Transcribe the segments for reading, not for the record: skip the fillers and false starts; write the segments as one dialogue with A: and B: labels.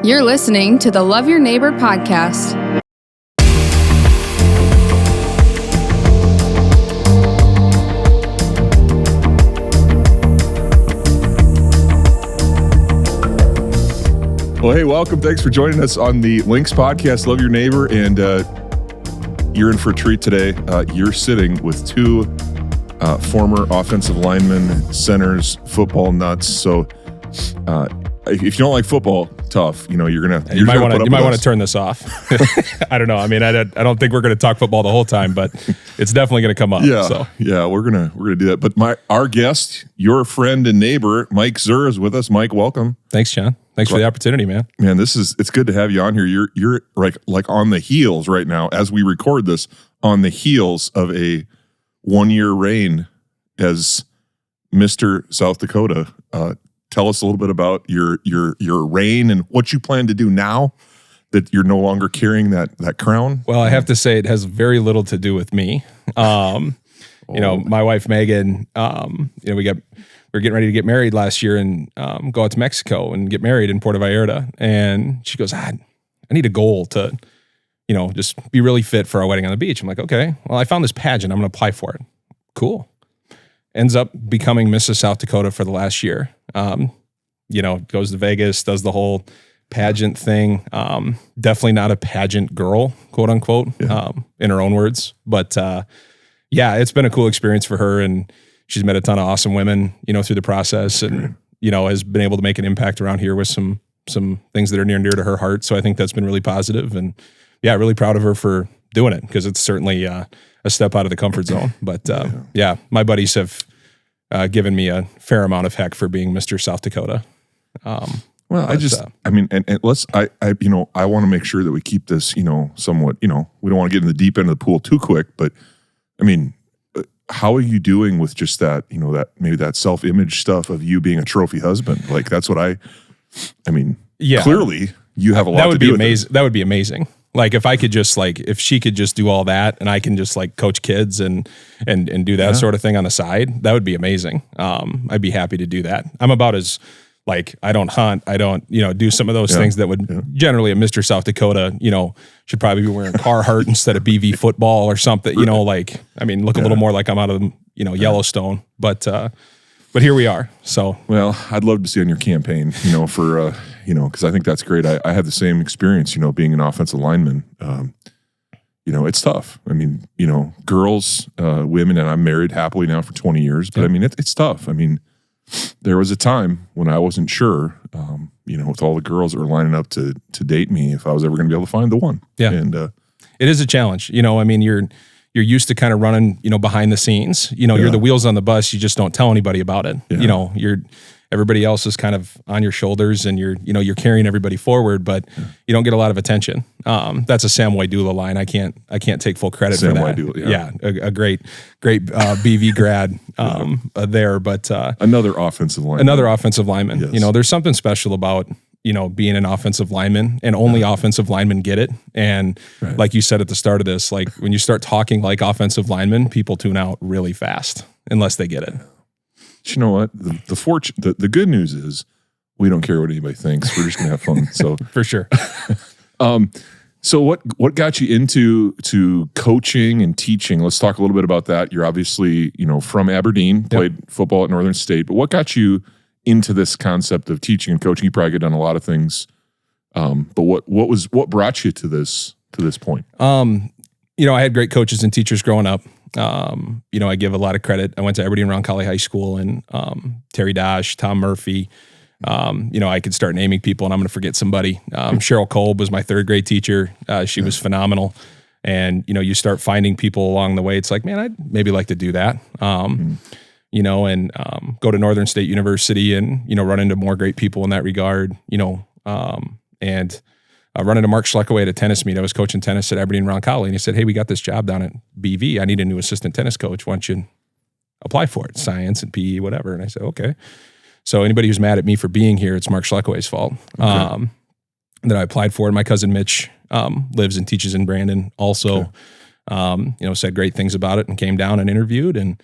A: You're listening to the Love Your Neighbor podcast.
B: Well, hey, welcome. Thanks for joining us on the Links podcast, Love Your Neighbor. And you're in for a treat today. You're sitting with two former offensive linemen, centers, football nuts. So if you don't like football, tough. You know, you're gonna.
C: You might want to turn this off. I don't know. I mean, I don't think we're going to talk football the whole time, but it's definitely going to come up.
B: Yeah, we're gonna do that. But our guest, your friend and neighbor, Mike Zerr, is with us. Mike, welcome.
C: Thanks, John. Thanks for the opportunity, man.
B: Man, it's good to have you on here. You're like on the heels right now as we record this, on the heels of a 1-year reign as Mr. South Dakota. Tell us a little bit about your reign and what you plan to do now that you're no longer carrying that crown.
C: Well, I have to say it has very little to do with me. You know, my wife Megan, we were getting ready to get married last year and go out to Mexico and get married in Puerto Vallarta. And she goes, I need a goal to, just be really fit for our wedding on the beach. I'm like, okay, well, I found this pageant. I'm going to apply for it. Cool. Ends up becoming Mrs. South Dakota for the last year. Goes to Vegas, does the whole pageant thing. Definitely not a pageant girl, quote unquote, in her own words. But it's been a cool experience for her. And she's met a ton of awesome women, through the process, and, has been able to make an impact around here with some things that are near and dear to her heart. So I think that's been really positive, and really proud of her for doing it, because it's certainly a step out of the comfort zone. But my buddies have given me a fair amount of heck for being Mr. South Dakota. I want to make sure that we keep this, somewhat, we don't want to get in the deep end of the pool too quick, but I mean, how are you doing with just that, that self-image stuff of you being a trophy husband? Like, that's what clearly you have a lot to do with it. That would be amazing. Like, if I could just if she could just do all that and I can just coach kids and do that sort of thing on the side, that would be amazing. I'd be happy to do that. I'm about as I don't hunt. I don't, do some of those things that would generally a Mr. South Dakota, should probably be wearing Carhartt instead of BV football or something, look a little more like I'm out of, Yellowstone, but here we are. So,
B: well, I'd love to see on your campaign, for, because I think that's great. I had the same experience, being an offensive lineman. It's tough. I mean, girls, women, and I'm married happily now for 20 years, but it's tough. I mean, there was a time when I wasn't sure, with all the girls that were lining up to date me, if I was ever going to be able to find the one.
C: Yeah.
B: And
C: it is a challenge. You're used to kind of running, behind the scenes. You're the wheels on the bus. You just don't tell anybody about it. Yeah. Everybody else is kind of on your shoulders, and you're carrying everybody forward, but you don't get a lot of attention. That's a Sam Waidula line. I can't take full credit for that.
B: Waidula,
C: a great BV grad there, but
B: another offensive lineman.
C: Yes. There's something special about being an offensive lineman, and only offensive linemen get it. And like you said at the start of this, when you start talking like offensive linemen, people tune out really fast unless they get it.
B: But you know what? The good news is we don't care what anybody thinks. We're just gonna have fun. So
C: for sure.
B: So what got you into coaching and teaching? Let's talk a little bit about that. You're obviously from Aberdeen, played football at Northern State, but what got you into this concept of teaching and coaching? You probably done a lot of things, but what brought you to this point?
C: I had great coaches and teachers growing up. I give a lot of credit. I went to Aberdeen Roncalli High School, and Terry Dosh, Tom Murphy. I could start naming people, and I'm going to forget somebody. Cheryl Kolb was my third grade teacher. She was phenomenal. And, you start finding people along the way. It's like, man, I'd maybe like to do that. And go to Northern State University and, run into more great people in that regard, and run into Mark Schleckaway at a tennis meet. I was coaching tennis at Aberdeen Roncalli, and he said, hey, we got this job down at BV. I need a new assistant tennis coach. Why don't you apply for it? Science and PE, whatever. And I said, okay. So anybody who's mad at me for being here, it's Mark Schleckaway's fault. Okay. That I applied for it. My cousin Mitch lives and teaches in Brandon also. Okay. Said great things about it and came down and interviewed. And,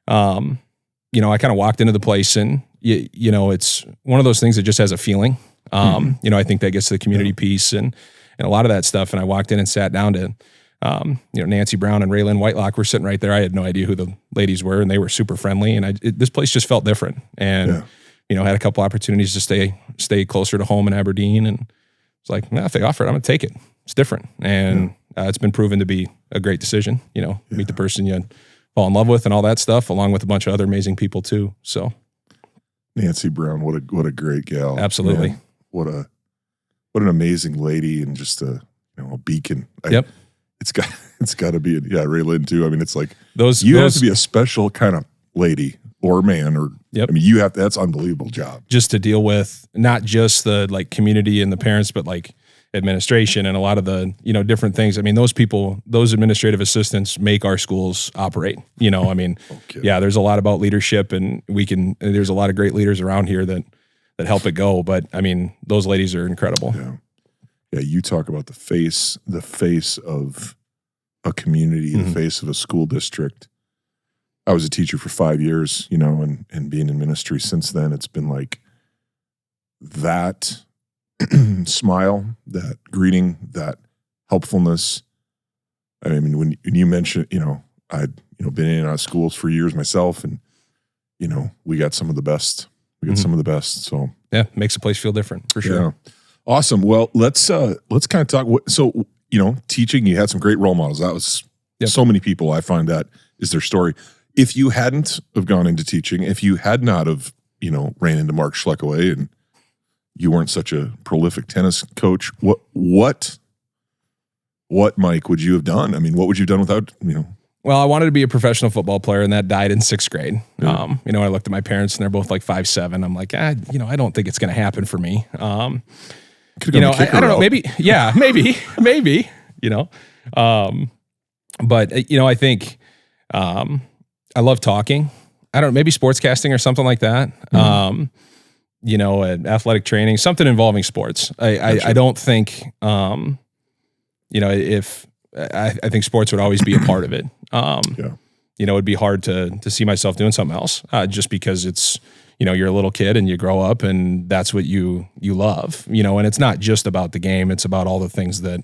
C: I kind of walked into the place, and, it's one of those things that just has a feeling. You know, I think that gets to the community piece and a lot of that stuff. And I walked in and sat down to, you know, Nancy Brown and Raylyn Whitelock were sitting right there. I had no idea who the ladies were, and they were super friendly. And this place just felt different. And you know, had a couple opportunities to stay closer to home in Aberdeen, and it's like, if they offer it, I'm gonna take it. It's different, and it's been proven to be a great decision. You know, meet the person you fall in love with and all that stuff, along with a bunch of other amazing people too. So,
B: Nancy Brown, what a great gal.
C: Absolutely,
B: man, what an amazing lady, and just a beacon. It's got to be Raylyn too. I mean, it's like those have to be a special kind of lady or man, or I mean, that's an unbelievable job
C: just to deal with not just the like community and the parents, but like administration and a lot of the, you know, different things. I mean, those people, those administrative assistants make our schools operate, you know, I mean, there's a lot about leadership, and there's a lot of great leaders around here that help it go. But I mean, those ladies are incredible.
B: Yeah. You talk about the face of a community, the face of a school district. I was a teacher for 5 years, you know, and being in ministry since then, it's been like that smile, that greeting, that helpfulness. I mean, when you mentioned, you know, I'd been in and out of schools for years myself, and you know, we got some of the best. Some of the best. So
C: makes the place feel different for sure.
B: Yeah. Awesome. Well, let's kind of talk. So, you know, teaching, you had some great role models. That was so many people. I find that is their story. If you hadn't have gone into teaching, if you had not have, you know, ran into Mark Schleckaway and you weren't such a prolific tennis coach, what Mike would you have done? I mean, what would you have done without, you know?
C: Well, I wanted to be a professional football player, and that died in 6th grade. Yeah. You know, I looked at my parents, and they're both like 5'7". I'm like, you know, I don't think it's going to happen for me. You know, I don't know, maybe, maybe, you know. But, you know, I think I love talking. I don't know, maybe sportscasting or something like that. You know, athletic training, something involving sports. I don't think, you know, if I think sports would always be a part of it. You know, it'd be hard to see myself doing something else, just because it's, you know, you're a little kid and you grow up and that's what you love, you know, and it's not just about the game. It's about all the things that,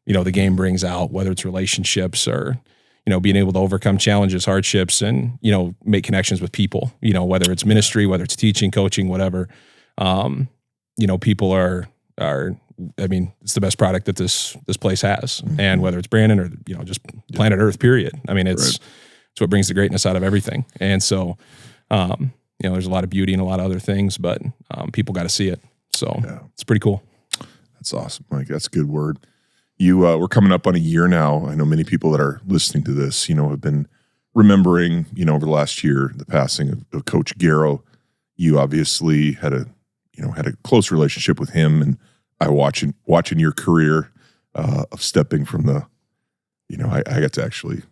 C: you know, the game brings out, whether it's relationships or, you know, being able to overcome challenges, hardships, and, you know, make connections with people, you know, whether it's ministry, whether it's teaching, coaching, whatever. You know, people are, I mean, it's the best product that this place has. And whether it's Brandon or, you know, just planet Earth, period. I mean, it's what brings the greatness out of everything. And so, you know, there's a lot of beauty and a lot of other things, but people got to see it. So it's pretty cool.
B: That's awesome, Mike. That's a good word. We're coming up on a year now. I know many people that are listening to this, you know, have been remembering, you know, over the last year, the passing of Coach Garrow. You obviously had a close relationship with him, and I watching your career of stepping from the, you know, I got to actually,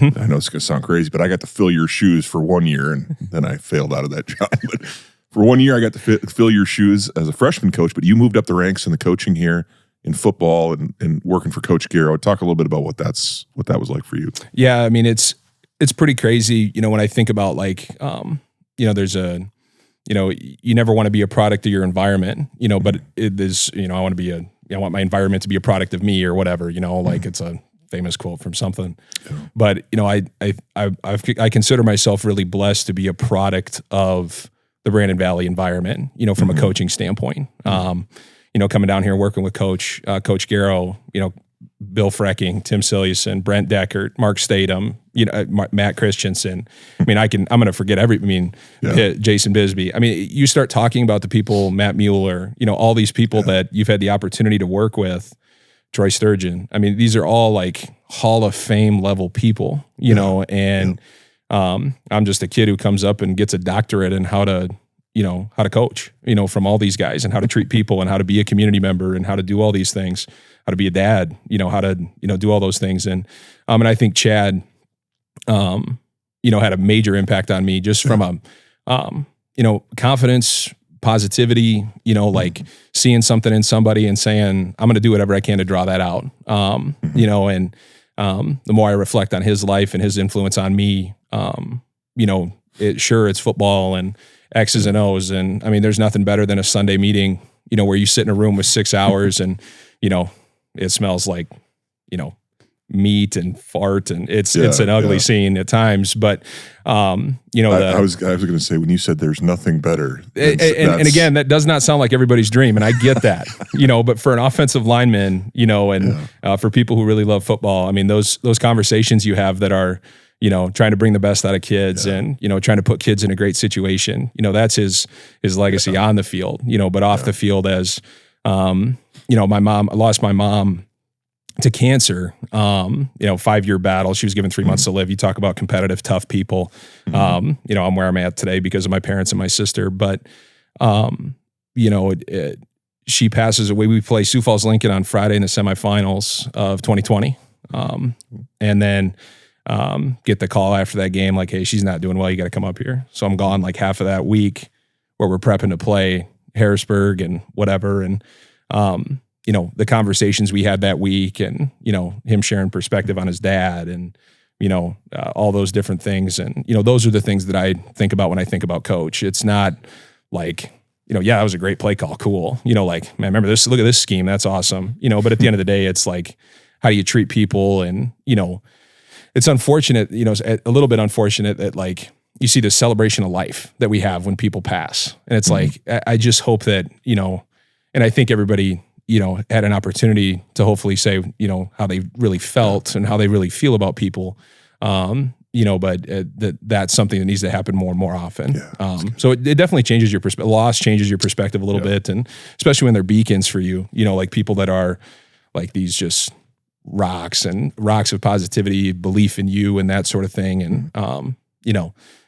B: I know it's going to sound crazy, but I got to fill your shoes for 1 year, and then I failed out of that job. But for 1 year, I got to fill your shoes as a freshman coach, but you moved up the ranks in the coaching here in football and working for Coach Garrow. Talk a little bit about what that was like for you.
C: Yeah, I mean, it's pretty crazy, you know, when I think about like, you know, there's a, you know, you never want to be a product of your environment, you know, but it is, you know, I want my environment to be a product of me or whatever, you know, like it's a famous quote from something. Yeah. But, you know, I consider myself really blessed to be a product of the Brandon Valley environment, you know, from a coaching standpoint. You know, coming down here and working with Coach Garrow, you know, Bill Frecking, Tim Silliuson, Brent Deckert, Mark Statham, you know, Matt Christensen. I mean, I'm going to forget Jason Bisbee. I mean, you start talking about the people, Matt Mueller, you know, all these people that you've had the opportunity to work with, Troy Sturgeon. I mean, these are all like Hall of Fame level people, you know, and I'm just a kid who comes up and gets a doctorate in how to coach, you know, from all these guys, and how to treat people, and how to be a community member, and how to do all these things, how to be a dad, you know, how to, you know, do all those things. And I think Chad, you know, had a major impact on me just from a, you know, confidence, positivity, you know, like seeing something in somebody and saying, I'm going to do whatever I can to draw that out. You know, and the more I reflect on his life and his influence on me, you know, it's football and X's and O's. And I mean, there's nothing better than a Sunday meeting, where you sit in a room with 6 hours and, it smells like, meat and fart, and it's an ugly scene at times. But I was
B: going to say, when you said there's nothing better,
C: and again, that does not sound like everybody's dream, and I get that, but for an offensive lineman, for people who really love football, I mean, those conversations you have that are, trying to bring the best out of kids and, trying to put kids in a great situation, that's his legacy on the field, but off the field as, I lost my mom to cancer, 5-year battle. She was given 3 months to live. You talk about competitive, tough people. I'm where I'm at today because of my parents and my sister, but, she passes away. We play Sioux Falls Lincoln on Friday in the semifinals of 2020. And then, get the call after that game, like, hey, she's not doing well. You got to come up here. So I'm gone like half of that week where we're prepping to play Harrisburg and whatever. And, the conversations we had that week and, him sharing perspective on his dad and, all those different things. And, those are the things that I think about when I think about coach. It's not like, that was a great play call. Cool. Like, man, remember this, look at this scheme. That's awesome. But at the end of the day, it's like, how do you treat people? And, it's unfortunate, a little bit unfortunate that like you see the celebration of life that we have when people pass. And it's like, I just hope that, and I think everybody, had an opportunity to hopefully say, how they really felt and how they really feel about people. But that's something that needs to happen more and more often. So it definitely changes your perspective. Loss changes your perspective a little bit. And especially when they're beacons for you, like people that are like these just rocks of positivity, belief in you and that sort of thing. And,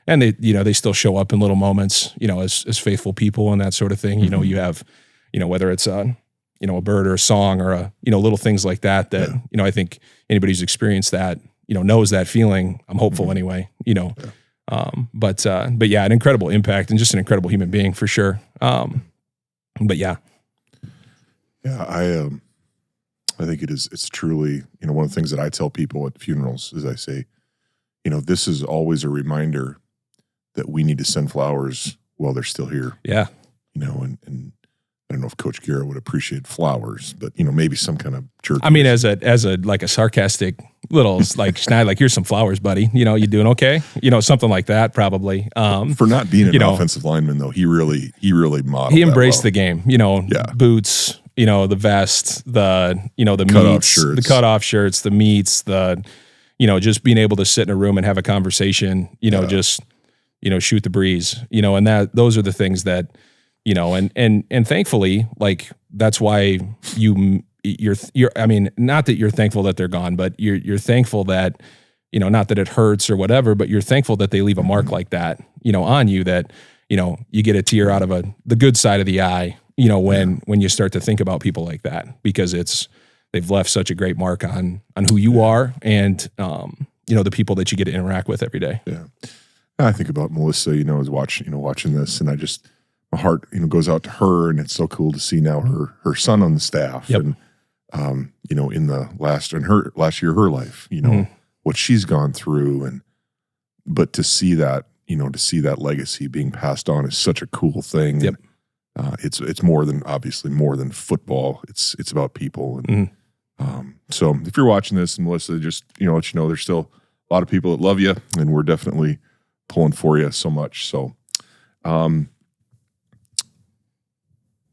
C: and they still show up in little moments, as faithful people and that sort of thing. You have, whether it's a bird or a song or little things like that, I think anybody who's experienced that, knows that feeling. I'm hopeful anyway, but an incredible impact and just an incredible human being for sure.
B: I think it's truly, one of the things that I tell people at funerals is I say, this is always a reminder that we need to send flowers while they're still here.
C: Yeah.
B: And I don't know if Coach Garrett would appreciate flowers, but maybe some kind of church.
C: I mean, as a like a sarcastic little like Schneid, like, here's some flowers, buddy. You doing okay? Something like that probably.
B: For not being an offensive lineman though, he really modeled.
C: He embraced the game. Boots. The vest, the meats, the cutoff shirts, the meats, just being able to sit in a room and have a conversation. Just shoot the breeze. And those are the things that. And thankfully, like, that's why you're, I mean, not that you're thankful that they're gone, but you're thankful that, not that it hurts or whatever, but you're thankful that they leave a mark like that, on you, that, you get a tear out of the good side of the eye, when you start to think about people like that, because they've left such a great mark on who you are and, the people that you get to interact with every day.
B: Yeah. I think about Melissa, as watching this, and my heart, goes out to her, and it's so cool to see now her son on the staff.
C: Yep.
B: And, in the last year of her life, what she's gone through, but to see that, legacy being passed on is such a cool thing.
C: Yep.
B: It's more than football. It's about people. And, so if you're watching this, and Melissa, just, let you know, there's still a lot of people that love you, and we're definitely pulling for you so much. So,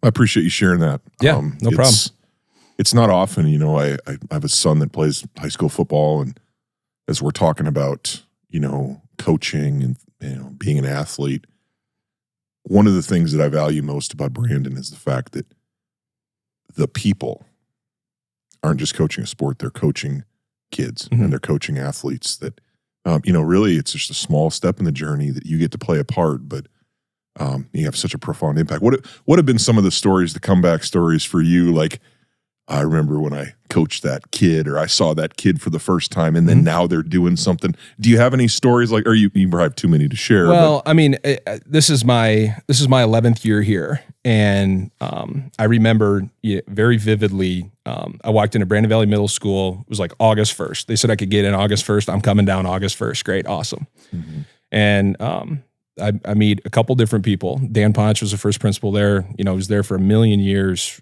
B: I appreciate you sharing that.
C: Yeah, no problem.
B: It's not often, I have a son that plays high school football, and as we're talking about, coaching and, being an athlete, one of the things that I value most about Brandon is the fact that the people aren't just coaching a sport, they're coaching kids and they're coaching athletes that, really it's just a small step in the journey that you get to play a part, but you have such a profound impact. What have been some of the stories, the comeback stories for you? Like, I remember when I coached that kid, or I saw that kid for the first time, and then now they're doing something. Do you have any stories like, or you probably have too many to share?
C: Well, I mean, this is my 11th year here, and I remember very vividly. I walked into Brandon Valley Middle School. It was like August 1st. They said I could get in August 1st. I'm coming down August 1st. Great, awesome. And I meet a couple different people. Dan Ponch was the first principal there. He was there for a million years.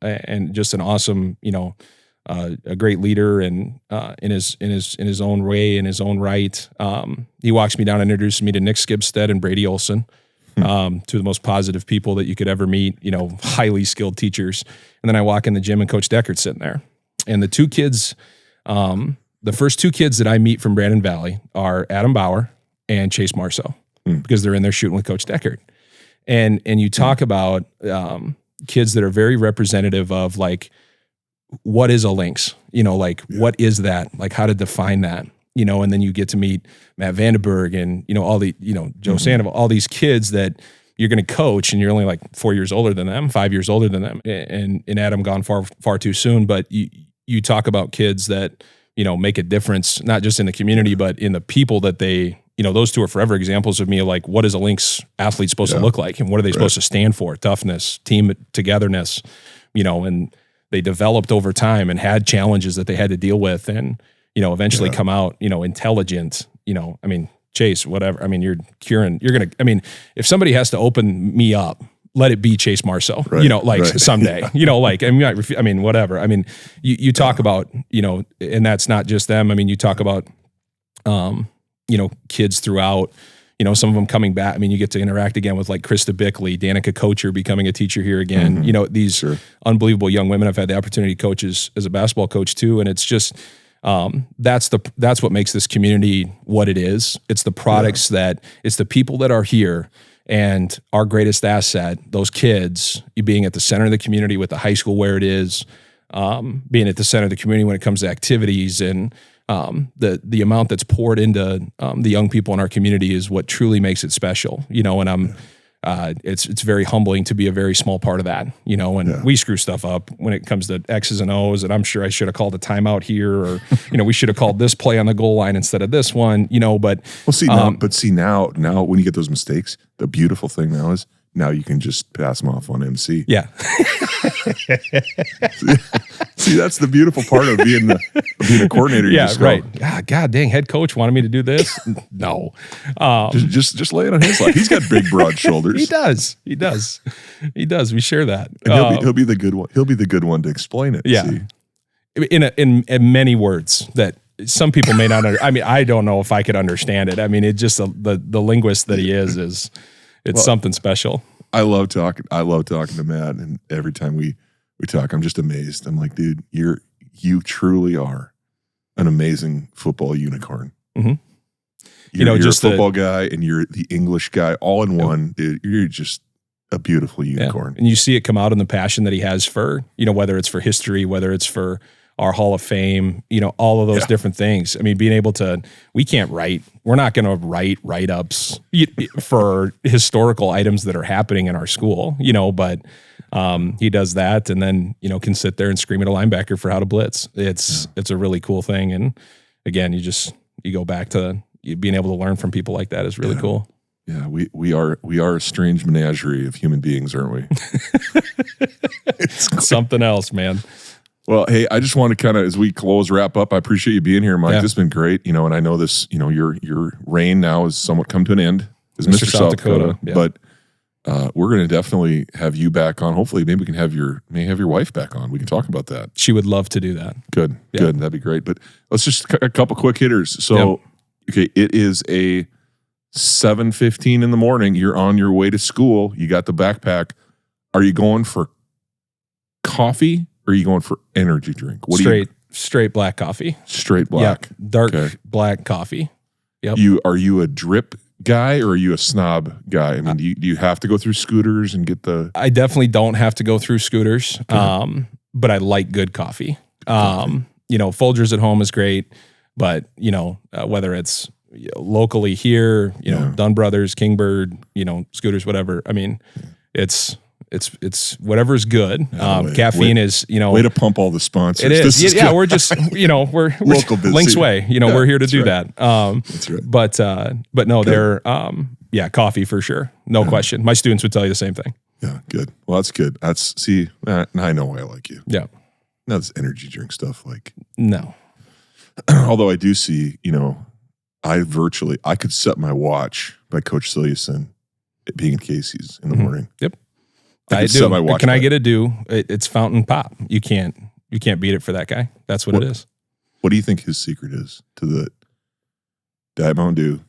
C: And just an awesome, a great leader and in his own way, in his own right. He walks me down and introduces me to Nick Skibstead and Brady Olson, two of the most positive people that you could ever meet. Highly skilled teachers. And then I walk in the gym and Coach Deckert's sitting there. And the two kids, the first two kids that I meet from Brandon Valley are Adam Bauer and Chase Marceau, because they're in there shooting with Coach Deckert. And you talk about kids that are very representative of like, what is a lynx? What is that? Like how to define that? And then you get to meet Matt Vandenberg and, all the, Joe Sandoval, all these kids that you're going to coach and you're only like 4 years older than them, 5 years older than them. And Adam gone far too soon. But you talk about kids that, make a difference, not just in the community, but in the people that they, those two are forever examples of me of like, what is a Lynx athlete supposed to look like? And what are they supposed to stand for? Toughness, team togetherness, and they developed over time and had challenges that they had to deal with and, eventually come out, intelligent, Chase, whatever. You're if somebody has to open me up, let it be Chase Marceau, someday, whatever. You talk about, and that's not just them. You talk about, kids throughout, some of them coming back. You get to interact again with like Krista Bickley, Danica Kocher becoming a teacher here again. These unbelievable young women. I've had the opportunity to coach as a basketball coach too. And it's just, that's what makes this community what it is. It's the products it's the people that are here. And our greatest asset, those kids, being at the center of the community with the high school where it is, being at the center of the community when it comes to activities, and the amount that's poured into the young people in our community is what truly makes it special. And it's very humbling to be a very small part of that. And we screw stuff up when it comes to X's and O's, and I'm sure I should have called a timeout here, or we should have called this play on the goal line instead of this one. But
B: now when you get those mistakes, the beautiful thing now is you can just pass them off on MC.
C: Yeah.
B: See, that's the beautiful part of being a coordinator.
C: Yeah, right. God dang, head coach wanted me to do this. No,
B: just lay it on his lap. He's got big, broad shoulders.
C: He does. We share that.
B: And he'll be the good one. He'll be the good one to explain it.
C: Yeah. See? In many words that some people may not. I don't know if I could understand it. It just the linguist that he is. It's something special.
B: I love talking to Matt, and every time we talk, I'm just amazed. I'm like, dude, you truly are an amazing football unicorn. Mm-hmm. You're just a football guy, and you're the English guy, all in one. Dude, you're just a beautiful unicorn.
C: And you see it come out in the passion that he has for, whether it's for history, whether it's for our Hall of Fame, all of those different things. Being able to, we can't write. We're not going to write write-ups for historical items that are happening in our school, but he does that, and then, can sit there and scream at a linebacker for how to blitz. It's a really cool thing. And again, you go back to being able to learn from people like that is really cool.
B: Yeah, we are a strange menagerie of human beings, aren't we?
C: It's something else, man.
B: Well, hey, I just want to kind of, as we wrap up, I appreciate you being here, Mike. This has been great, and I know this, your reign now has somewhat come to an end as Mr. South Dakota. But we're going to definitely have you back on. Hopefully, maybe we can have your wife back on. We can talk about that.
C: She would love to do that.
B: Good. That'd be great. But let's just a couple quick hitters. So, okay, it is a 7:15 in the morning. You're on your way to school. You got the backpack. Are you going for coffee? Or are you going for energy drink?
C: Straight black coffee.
B: Straight black.
C: Yeah, dark black coffee. Yep.
B: Are you a drip guy or are you a snob guy? Do you have to go through Scooters and get the?
C: I definitely don't have to go through Scooters, but I like good coffee. Folgers at home is great, but whether it's locally here, Dunn Brothers, Kingbird, Scooters, whatever. It's whatever's good. Caffeine is,
B: way to pump all the sponsors.
C: It is. We're just, we're
B: local business.
C: Links Way, we're here to do that.
B: That's right.
C: But no, good. They're, coffee for sure. No question. My students would tell you the same thing.
B: Yeah. Good. Well, that's good. I know why I like you.
C: Yeah.
B: Not this energy drink stuff.
C: No.
B: Although I do see, I could set my watch by Coach Silliuson being in Casey's in the morning.
C: Yep.
B: I
C: do. Can I get a do? It's fountain pop. You can't beat it for that guy. That's what it is.
B: What do you think his secret is to the Diet Mountain Dew,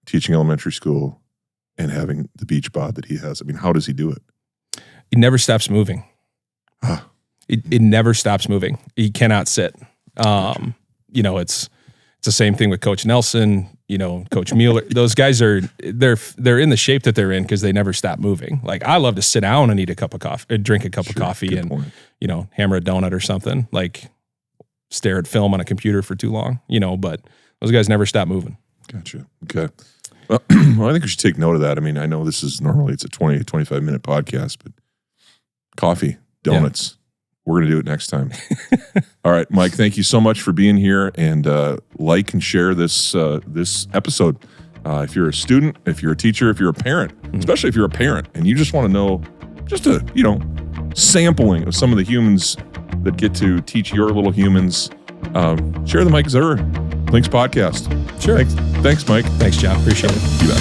B: teaching elementary school, and having the beach bod that he has? I mean, how does he do it?
C: He never stops moving. It never stops moving. He cannot sit. It's the same thing with Coach Nelson, Coach Mueller. Those guys they're in the shape that they're in because they never stop moving. Like, I love to sit down and eat a cup of coffee, drink a cup of coffee, and
B: point.
C: Hammer a donut or something. Like, stare at film on a computer for too long. But those guys never stop moving.
B: Gotcha. Okay. Well, I think we should take note of that. I mean, I know it's a 20-25 minute podcast, but coffee, donuts. Yeah. We're going to do it next time. All right, Mike, thank you so much for being here, and like and share this episode. If you're a student, if you're a teacher, if you're a parent, especially if you're a parent and you just want to know just a, sampling of some of the humans that get to teach your little humans, share the Mike Zerr Links podcast.
C: Sure.
B: Thanks, Mike.
C: Thanks, John. Appreciate it.
B: You bet.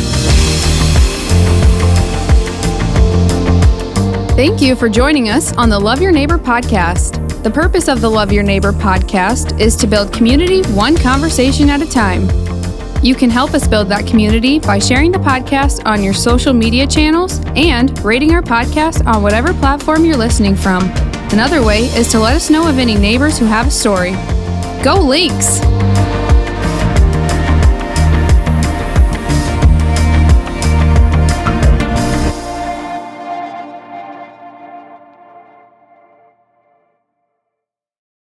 A: Thank you for joining us on the Love Your Neighbor podcast. The purpose of the Love Your Neighbor podcast is to build community one conversation at a time. You can help us build that community by sharing the podcast on your social media channels and rating our podcast on whatever platform you're listening from. Another way is to let us know of any neighbors who have a story. Go Leaks!